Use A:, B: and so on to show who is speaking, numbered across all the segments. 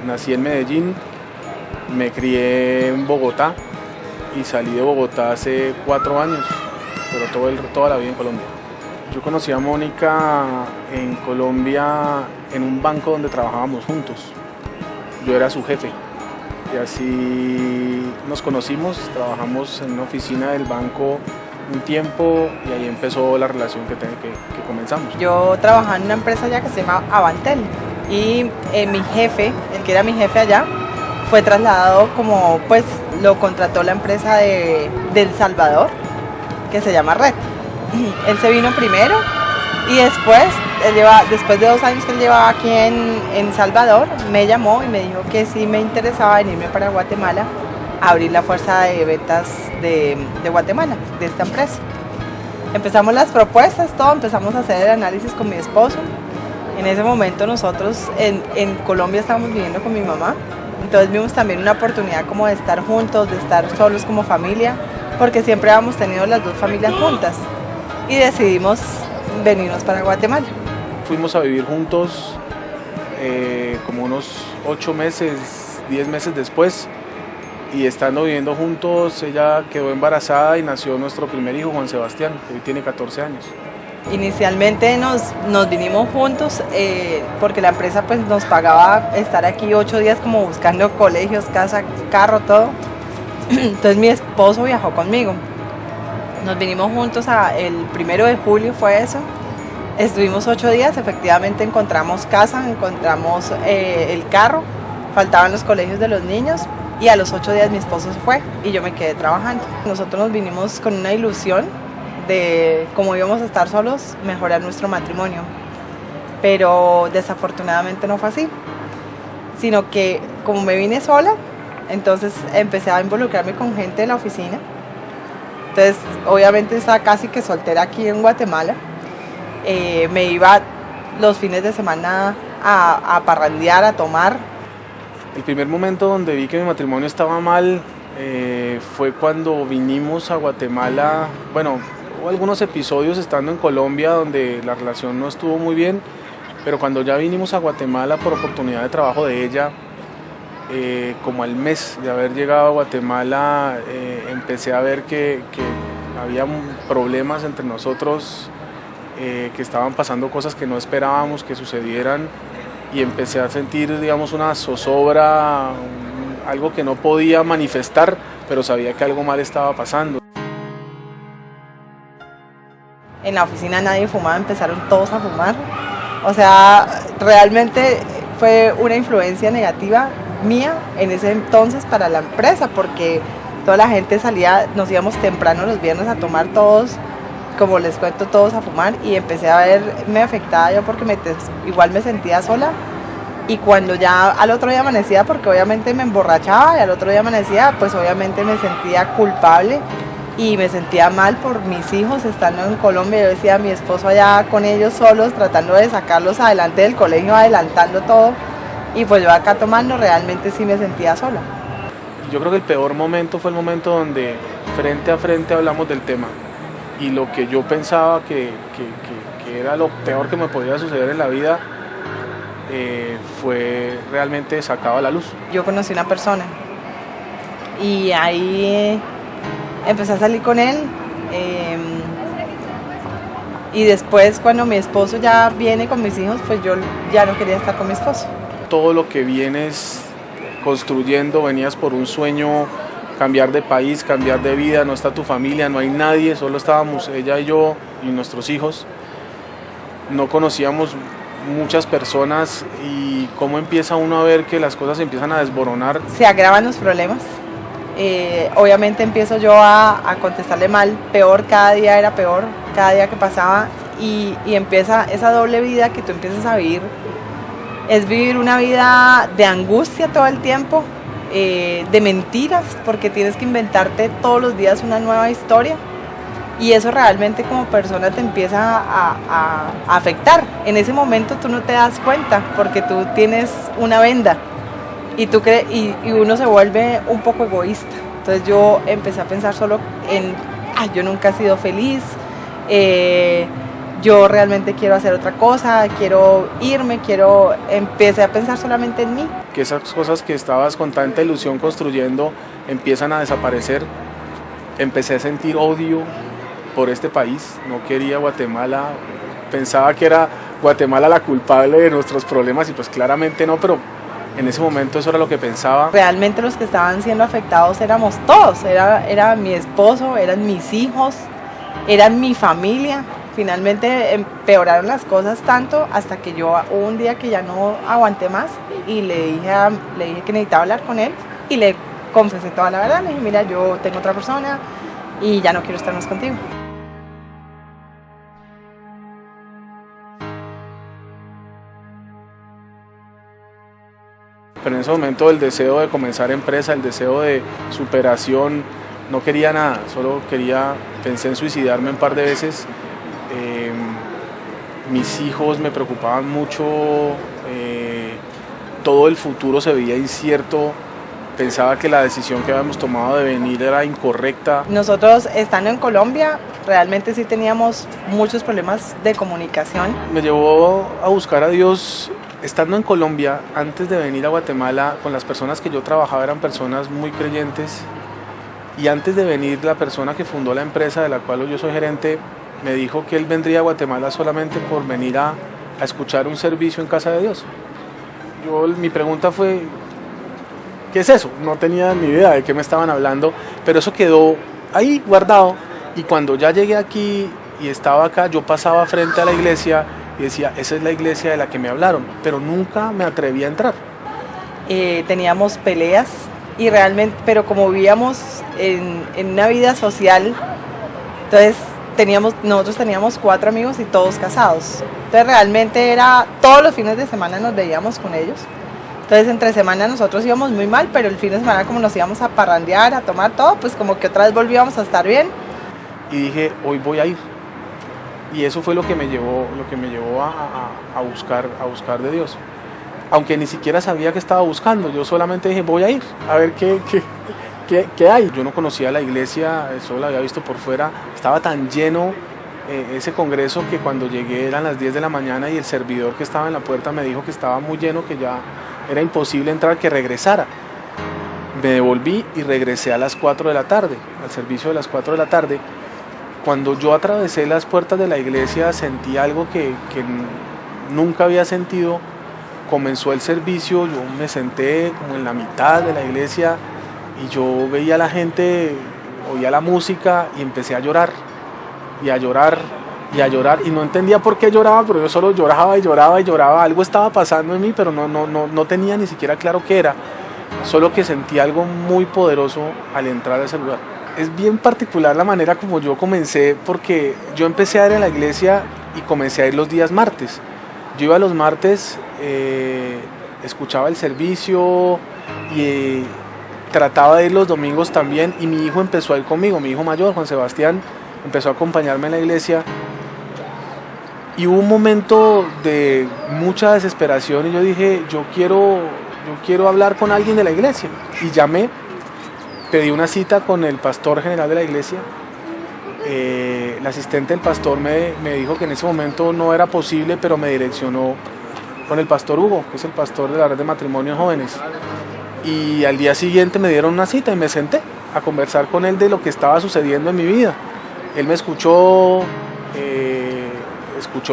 A: Nací en Medellín, me crié en Bogotá y salí de Bogotá hace 4 años, pero toda la vida en Colombia. Yo conocí a Mónica en Colombia en un banco donde trabajábamos juntos. Yo era su jefe y así nos conocimos, trabajamos en una oficina del banco un tiempo y ahí empezó la relación que comenzamos.
B: Yo trabajaba en una empresa allá que se llama Avantel y mi jefe, el que era mi jefe allá, fue trasladado como pues lo contrató la empresa de El Salvador, que se llama Red. Él se vino primero y después de 2 años que él llevaba aquí en Salvador, me llamó y me dijo que sí me interesaba venirme para Guatemala a abrir la fuerza de ventas de Guatemala, de esta empresa. Empezamos las propuestas, empezamos a hacer el análisis con mi esposo. En ese momento nosotros en Colombia estábamos viviendo con mi mamá, entonces vimos también una oportunidad como de estar juntos, de estar solos como familia, porque siempre habíamos tenido las 2 familias juntas y decidimos venirnos para Guatemala.
A: Fuimos a vivir juntos como unos 8 meses, 10 meses después, y estando viviendo juntos ella quedó embarazada y nació nuestro primer hijo, Juan Sebastián, que hoy tiene 14 años.
B: Inicialmente nos vinimos juntos porque la empresa pues nos pagaba estar aquí 8 días como buscando colegios, casa, carro, todo. Entonces mi esposo viajó conmigo. Nos vinimos juntos el 1 de julio fue eso. Estuvimos 8 días, efectivamente encontramos casa, encontramos el carro, faltaban los colegios de los niños y a los 8 días mi esposo se fue y yo me quedé trabajando. Nosotros nos vinimos con una ilusión de cómo íbamos a estar solos, mejorar nuestro matrimonio, pero desafortunadamente no fue así, sino que como me vine sola, entonces empecé a involucrarme con gente de la oficina. Entonces obviamente estaba casi que soltera aquí en Guatemala, me iba los fines de semana a parrandear, a tomar.
A: El primer momento donde vi que mi matrimonio estaba mal fue cuando vinimos a Guatemala. Bueno, hubo algunos episodios estando en Colombia donde la relación no estuvo muy bien, pero cuando ya vinimos a Guatemala por oportunidad de trabajo de ella, como al mes de haber llegado a Guatemala, empecé a ver que había problemas entre nosotros, que estaban pasando cosas que no esperábamos que sucedieran, y empecé a sentir, digamos, una zozobra, algo que no podía manifestar, pero sabía que algo mal estaba pasando.
B: En la oficina nadie fumaba, empezaron todos a fumar. O sea, realmente fue una influencia negativa mía en ese entonces para la empresa, porque toda la gente salía, nos íbamos temprano los viernes a tomar todos, como les cuento, todos a fumar, y empecé a verme afectada yo porque igual me sentía sola. Y cuando ya al otro día amanecía, porque obviamente me emborrachaba, y al otro día amanecía, pues obviamente me sentía culpable y me sentía mal por mis hijos estando en Colombia. Yo decía a mi esposo allá con ellos solos, tratando de sacarlos adelante del colegio, adelantando todo, y pues yo acá tomando, realmente sí me sentía sola.
A: Yo creo que el peor momento fue el momento donde frente a frente hablamos del tema, y lo que yo pensaba que era lo peor que me podía suceder en la vida fue realmente sacado a la luz.
B: Yo conocí una persona y ahí empecé a salir con él, y después cuando mi esposo ya viene con mis hijos, pues yo ya no quería estar con mi esposo.
A: Todo lo que vienes construyendo, venías por un sueño, cambiar de país, cambiar de vida, no está tu familia, no hay nadie, solo estábamos ella y yo y nuestros hijos. No conocíamos muchas personas, y cómo empieza uno a ver que las cosas se empiezan a desboronar.
B: Se agravan los problemas. Obviamente empiezo yo a contestarle mal, peor, cada día era peor, cada día que pasaba, y empieza esa doble vida que tú empiezas a vivir. Es vivir una vida de angustia todo el tiempo, de mentiras, porque tienes que inventarte todos los días una nueva historia, y eso realmente como persona te empieza a afectar. En ese momento tú no te das cuenta porque tú tienes una venda y uno se vuelve un poco egoísta. Entonces yo empecé a pensar solo en yo nunca he sido feliz, yo realmente quiero hacer otra cosa, quiero irme, empecé a pensar solamente en mí.
A: Que esas cosas que estabas con tanta ilusión construyendo empiezan a desaparecer. Empecé a sentir odio por este país, no quería Guatemala, pensaba que era Guatemala la culpable de nuestros problemas y pues claramente no, pero en ese momento eso era lo que pensaba.
B: Realmente los que estaban siendo afectados éramos todos, era mi esposo, eran mis hijos, eran mi familia. Finalmente empeoraron las cosas tanto hasta que yo hubo un día que ya no aguanté más y le dije que necesitaba hablar con él y le confesé toda la verdad. Le dije, mira, yo tengo otra persona y ya no quiero estar más contigo.
A: Pero en ese momento el deseo de comenzar empresa, el deseo de superación, no quería nada, pensé en suicidarme un par de veces. Mis hijos me preocupaban mucho, todo el futuro se veía incierto, pensaba que la decisión que habíamos tomado de venir era incorrecta.
B: Nosotros estando en Colombia realmente sí teníamos muchos problemas de comunicación.
A: Me llevó a buscar a Dios estando en Colombia. Antes de venir a Guatemala, con las personas que yo trabajaba eran personas muy creyentes, y antes de venir la persona que fundó la empresa de la cual yo soy gerente me dijo que él vendría a Guatemala solamente por venir a escuchar un servicio en casa de Dios. Mi pregunta fue, ¿qué es eso? No tenía ni idea de qué me estaban hablando, pero eso quedó ahí guardado, y cuando ya llegué aquí y estaba acá, yo pasaba frente a la iglesia y decía, esa es la iglesia de la que me hablaron, pero nunca me atreví a entrar.
B: Teníamos peleas y realmente, pero como vivíamos en una vida social, entonces nosotros teníamos 4 amigos y todos casados. Entonces realmente todos los fines de semana nos veíamos con ellos. Entonces entre semana nosotros íbamos muy mal, pero el fin de semana como nos íbamos a parrandear, a tomar todo, pues como que otra vez volvíamos a estar bien.
A: Y dije, hoy voy a ir. Y eso fue lo que me llevó a buscar de Dios. Aunque ni siquiera sabía que estaba buscando, yo solamente dije, voy a ir, a ver qué hay. Yo no conocía la iglesia, solo la había visto por fuera, estaba tan lleno ese congreso que cuando llegué eran las 10 de la mañana y el servidor que estaba en la puerta me dijo que estaba muy lleno, que ya era imposible entrar, que regresara. Me devolví y regresé a las 4 de la tarde, al servicio de las 4 de la tarde. Cuando yo atravesé las puertas de la iglesia sentí algo que nunca había sentido. Comenzó el servicio, yo me senté como en la mitad de la iglesia y yo veía a la gente, oía la música y empecé a llorar y a llorar y a llorar, y no entendía por qué lloraba, pero yo solo lloraba y lloraba y lloraba. Algo estaba pasando en mí, pero no tenía ni siquiera claro qué era, solo que sentí algo muy poderoso al entrar a ese lugar. Es bien particular la manera como yo comencé, porque yo empecé a ir a la iglesia y comencé a ir los días martes. Yo iba los martes, escuchaba el servicio y trataba de ir los domingos también, y mi hijo empezó a ir conmigo, mi hijo mayor, Juan Sebastián, empezó a acompañarme en la iglesia, y hubo un momento de mucha desesperación y yo dije, yo quiero hablar con alguien de la iglesia, y llamé, pedí una cita con el pastor general de la iglesia. El asistente del pastor me dijo que en ese momento no era posible, pero me direccionó con el pastor Hugo, que es el pastor de la red de matrimonios jóvenes. Y al día siguiente me dieron una cita y me senté a conversar con él de lo que estaba sucediendo en mi vida. Él me escuchó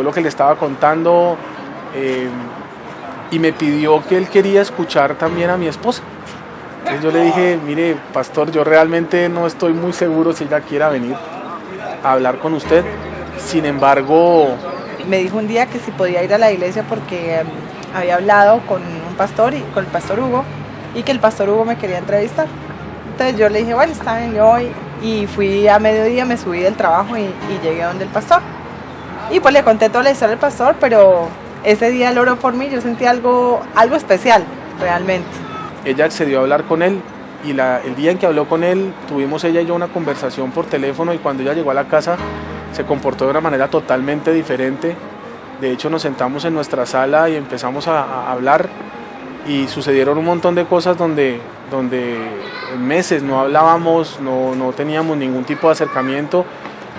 A: lo que le estaba contando, y me pidió que él quería escuchar también a mi esposa. Entonces yo le dije, mire, pastor, yo realmente no estoy muy seguro si ella quiera venir a hablar con usted. Sin embargo,
B: me dijo un día que si podía ir a la iglesia porque había hablado con un pastor y con el pastor Hugo, y que el pastor Hugo me quería entrevistar. Entonces yo le dije, bueno, está bien, yo voy, y fui a mediodía, me subí del trabajo y llegué donde el pastor, y pues le conté toda la historia del pastor, pero ese día él oró por mí, yo sentí algo especial realmente.
A: Ella accedió a hablar con él, y el día en que habló con él, tuvimos ella y yo una conversación por teléfono, y cuando ella llegó a la casa se comportó de una manera totalmente diferente. De hecho, nos sentamos en nuestra sala y empezamos a hablar, y sucedieron un montón de cosas donde en meses no hablábamos, no teníamos ningún tipo de acercamiento,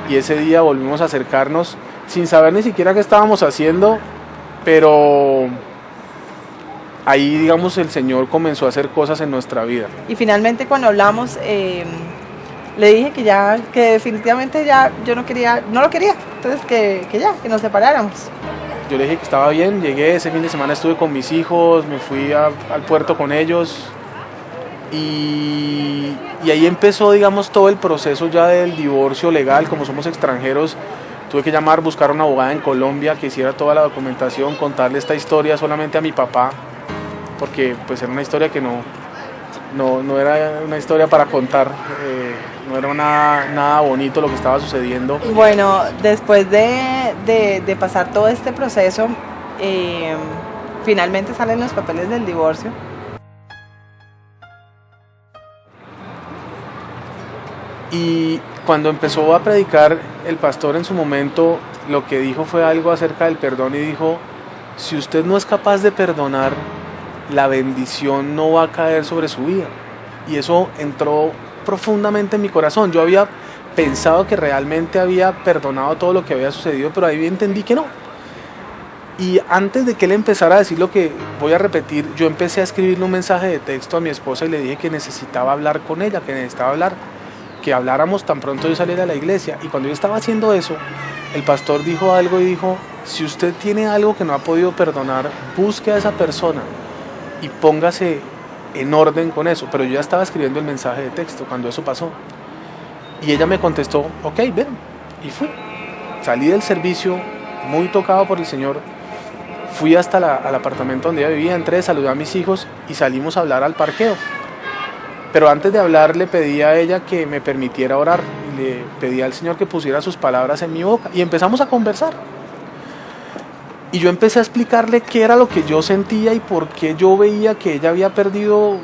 A: y ese día volvimos a acercarnos. sin saber ni siquiera qué estábamos haciendo, pero ahí, digamos, el Señor comenzó a hacer cosas en nuestra vida.
B: Y finalmente cuando hablamos, le dije que definitivamente ya yo no lo quería, entonces que nos separáramos.
A: Yo le dije que estaba bien, llegué, ese fin de semana estuve con mis hijos, me fui al puerto con ellos y ahí empezó, digamos, todo el proceso ya del divorcio legal. Como somos extranjeros, tuve que buscar a una abogada en Colombia que hiciera toda la documentación, contarle esta historia solamente a mi papá, porque pues era una historia que no era una historia para contar, no era nada bonito lo que estaba sucediendo.
B: Bueno, después de pasar todo este proceso, finalmente salen los papeles del divorcio.
A: Y cuando empezó a predicar el pastor en su momento, lo que dijo fue algo acerca del perdón y dijo: si usted no es capaz de perdonar, la bendición no va a caer sobre su vida. Y eso entró profundamente en mi corazón. Yo había pensado que realmente había perdonado todo lo que había sucedido, pero ahí entendí que no. Y antes de que él empezara a decir lo que voy a repetir, yo empecé a escribirle un mensaje de texto a mi esposa y le dije que necesitaba hablar con ella, que necesitaba hablar, que habláramos tan pronto yo saliera de la iglesia. Y cuando yo estaba haciendo eso, el pastor dijo algo y dijo: si usted tiene algo que no ha podido perdonar, busque a esa persona y póngase en orden con eso. Pero yo ya estaba escribiendo el mensaje de texto cuando eso pasó. Y ella me contestó: ok, ven. Y fui. Salí del servicio muy tocado por el Señor. Fui hasta al apartamento donde ella vivía, entré, saludé a mis hijos y salimos a hablar al parqueo. Pero antes de hablar le pedí a ella que me permitiera orar. Y le pedí al Señor que pusiera sus palabras en mi boca. Y empezamos a conversar. Y yo empecé a explicarle qué era lo que yo sentía y por qué yo veía que ella había perdido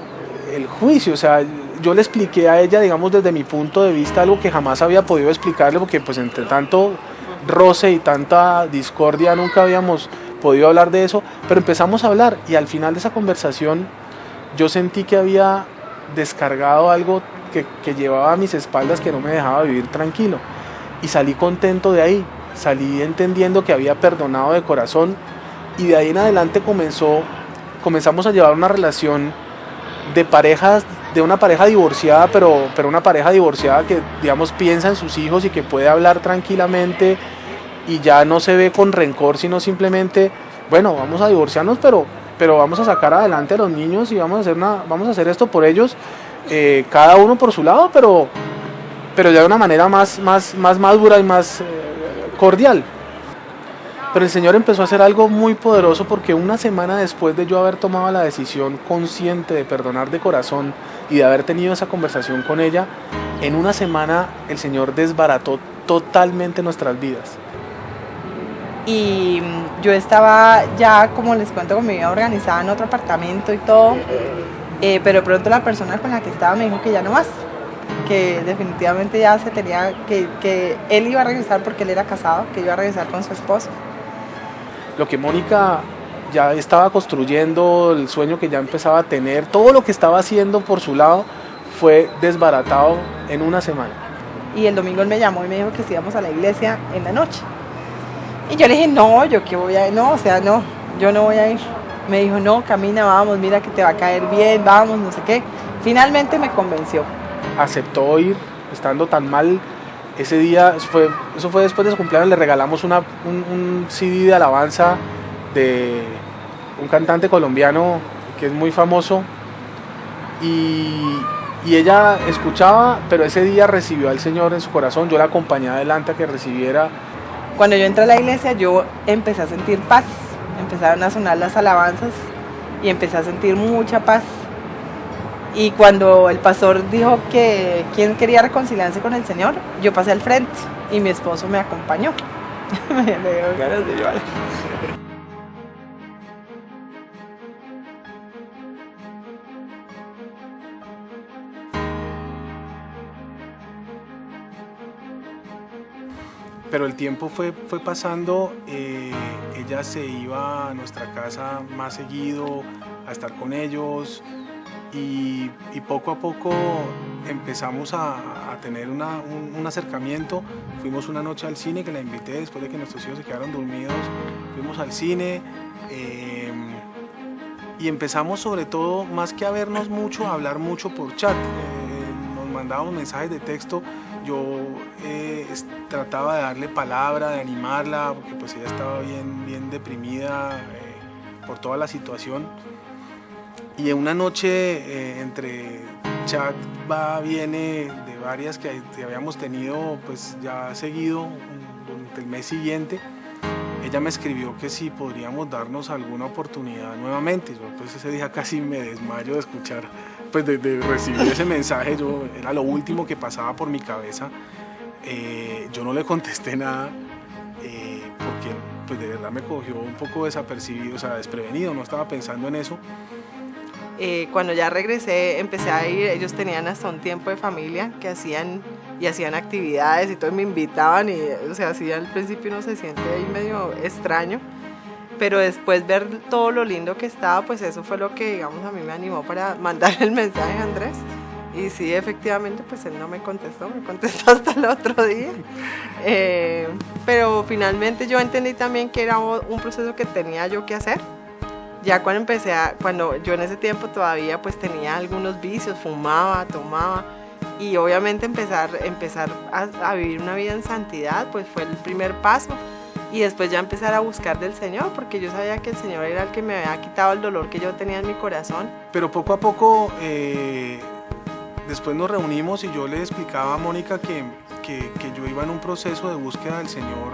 A: el juicio. O sea, yo le expliqué a ella, digamos, desde mi punto de vista, algo que jamás había podido explicarle, porque pues entre tanto roce y tanta discordia nunca habíamos podido hablar de eso. Pero empezamos a hablar y al final de esa conversación yo sentí que había descargado algo que llevaba a mis espaldas, que no me dejaba vivir tranquilo. Y salí contento de ahí. Salí entendiendo que había perdonado de corazón y de ahí en adelante comenzamos a llevar una relación de una pareja divorciada, pero una pareja divorciada que, digamos, piensa en sus hijos y que puede hablar tranquilamente y ya no se ve con rencor, sino simplemente, bueno, vamos a divorciarnos, pero vamos a sacar adelante a los niños y vamos a hacer esto por ellos, cada uno por su lado, pero ya de una manera más madura y más cordial. Pero el Señor empezó a hacer algo muy poderoso, porque una semana después de yo haber tomado la decisión consciente de perdonar de corazón y de haber tenido esa conversación con ella, en una semana el Señor desbarató totalmente nuestras vidas.
B: Y yo estaba ya, como les cuento, con mi vida organizada en otro apartamento y todo, pero pronto la persona con la que estaba me dijo que ya no más, que definitivamente ya se tenía, que él iba a regresar porque él era casado, que iba a regresar con su esposo.
A: Lo que Mónica ya estaba construyendo, el sueño que ya empezaba a tener, todo lo que estaba haciendo por su lado fue desbaratado en una semana.
B: Y el domingo él me llamó y me dijo que si íbamos a la iglesia en la noche. Y yo le dije: no, yo qué voy a ir, no, o sea, no, yo no voy a ir. Me dijo: no, camina, vamos, mira que te va a caer bien, vamos, no sé qué. Finalmente me convenció.
A: Aceptó ir, estando tan mal. Ese día, eso fue después de su cumpleaños, le regalamos un CD de alabanza de un cantante colombiano que es muy famoso, y ella escuchaba, pero ese día recibió al Señor en su corazón. Yo la acompañé adelante a que recibiera.
B: Cuando yo entré a la iglesia, yo empecé a sentir paz, empezaron a sonar las alabanzas y empecé a sentir mucha paz. Y cuando el pastor dijo que quién quería reconciliarse con el Señor, yo pasé al frente y mi esposo me acompañó. Me dio ganas de llorar.
A: Pero el tiempo fue pasando, ella se iba a nuestra casa más seguido a estar con ellos, y poco a poco empezamos a tener un acercamiento. Fuimos una noche al cine, que la invité después de que nuestros hijos se quedaron dormidos. Fuimos al cine y empezamos, sobre todo, más que a vernos mucho, a hablar mucho por chat. Nos mandábamos mensajes de texto. Yo trataba de darle palabra, de animarla, porque pues ella estaba bien deprimida por toda la situación. Y en una noche, entre chat viene de varias que habíamos tenido pues ya seguido durante el mes siguiente, ella me escribió que si podríamos darnos alguna oportunidad nuevamente. Yo pues ese día casi me desmayo de escuchar, pues de recibir ese mensaje. Era lo último que pasaba por mi cabeza. Yo no le contesté nada porque pues de verdad me cogió un poco desapercibido, o sea, desprevenido, no estaba pensando en eso.
B: Cuando ya regresé, empecé a ir. Ellos tenían hasta un tiempo de familia que hacían actividades y todo, me invitaban, y o sea, así al principio uno se siente ahí medio extraño, pero después ver todo lo lindo que estaba, pues eso fue lo que, digamos, a mí me animó para mandar el mensaje a Andrés. Y sí, efectivamente, pues él no me contestó hasta el otro día. Pero finalmente yo entendí también que era un proceso que tenía yo que hacer. Ya cuando yo en ese tiempo todavía pues tenía algunos vicios, fumaba, tomaba, y obviamente empezar a vivir una vida en santidad pues fue el primer paso, y después ya empezar a buscar del Señor, porque yo sabía que el Señor era el que me había quitado el dolor que yo tenía en mi corazón.
A: Pero poco a poco después nos reunimos y yo le explicaba a Mónica que yo iba en un proceso de búsqueda del Señor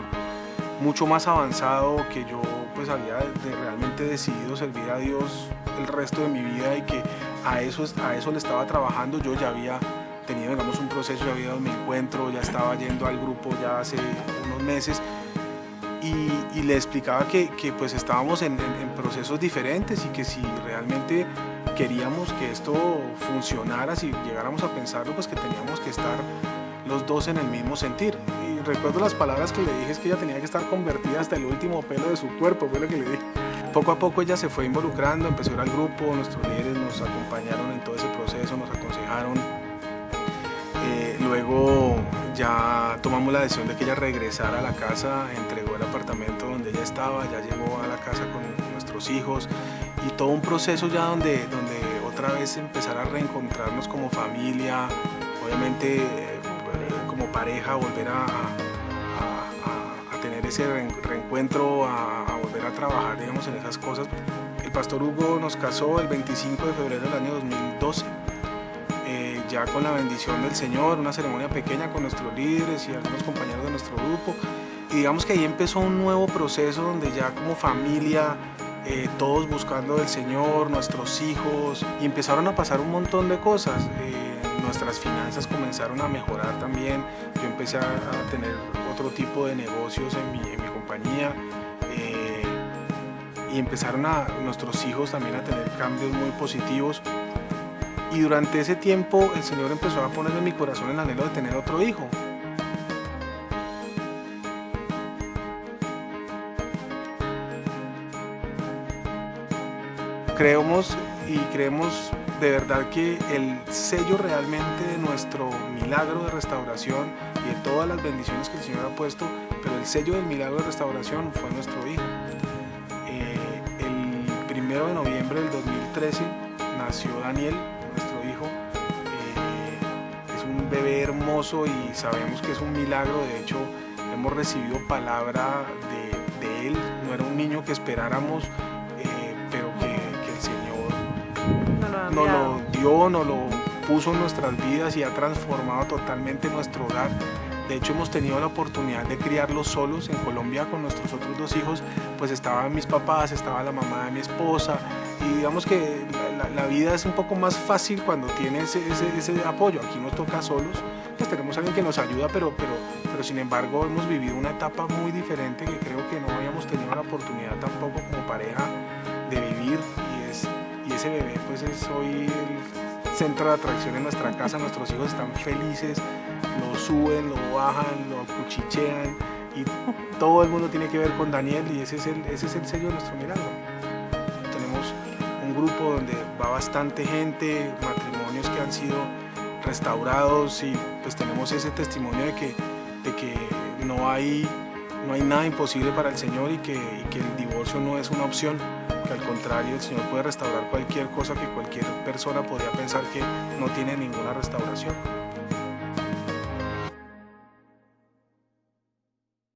A: mucho más avanzado, que yo pues había realmente decidido servir a Dios el resto de mi vida, y que a eso le estaba trabajando. Yo ya había tenido, digamos, un proceso, ya había dado mi encuentro, ya estaba yendo al grupo ya hace unos meses, y le explicaba que pues estábamos en procesos diferentes, y que si realmente queríamos que esto funcionara, si llegáramos a pensarlo, pues que teníamos que estar los dos en el mismo sentir. Y recuerdo las palabras que le dije, es que ella tenía que estar convertida hasta el último pelo de su cuerpo, fue lo que le dije. Poco a poco ella se fue involucrando, empezó a ir al grupo, nuestros líderes nos acompañaron en todo ese proceso, nos aconsejaron. Luego ya tomamos la decisión de que ella regresara a la casa, entregó el apartamento donde ella estaba, ya llegó a la casa con nuestros hijos, y todo un proceso ya donde otra vez empezar a reencontrarnos como familia, obviamente como pareja, volver a tener ese reencuentro, a volver a trabajar, digamos, en esas cosas. El pastor Hugo nos casó el 25 de febrero del año 2012, ya con la bendición del Señor, una ceremonia pequeña con nuestros líderes y algunos compañeros de nuestro grupo, y digamos que ahí empezó un nuevo proceso donde ya como familia, todos buscando del Señor, nuestros hijos, y empezaron a pasar un montón de cosas. Nuestras finanzas comenzaron a mejorar también. Yo empecé a tener otro tipo de negocios en mi compañía, y empezaron nuestros hijos también a tener cambios muy positivos. Y durante ese tiempo el Señor empezó a poner en mi corazón el anhelo de tener otro hijo. Creemos de verdad que el sello realmente de nuestro milagro de restauración y de todas las bendiciones que el Señor ha puesto, pero el sello del milagro de restauración fue nuestro hijo. El 1 de noviembre del 2013 nació Daniel, nuestro hijo. Es un bebé hermoso y sabemos que es un milagro. De hecho, hemos recibido palabra de él. No era un niño que esperáramos, pero que el Señor nos lo dio, nos lo puso en nuestras vidas y ha transformado totalmente nuestro hogar. De hecho, hemos tenido la oportunidad de criarlos solos en Colombia con nuestros otros dos hijos. Pues estaban mis papás, estaba la mamá de mi esposa, y digamos que la vida es un poco más fácil cuando tienes ese apoyo. Aquí nos toca solos, pues tenemos a alguien que nos ayuda, pero sin embargo hemos vivido una etapa muy diferente que creo que no habíamos tenido la oportunidad tampoco como pareja de vivir, y ese bebé pues es hoy el centro de atracción en nuestra casa. Nuestros hijos están felices, lo suben, lo bajan, lo cuchichean, y todo el mundo tiene que ver con Daniel, y ese es el sello de nuestro milagro. Tenemos un grupo donde va bastante gente, matrimonios que han sido restaurados y pues tenemos ese testimonio de que no hay nada imposible para el Señor y que el divorcio no es una opción, que al contrario el Señor puede restaurar cualquier cosa que cualquier persona podría pensar que no tiene ninguna restauración.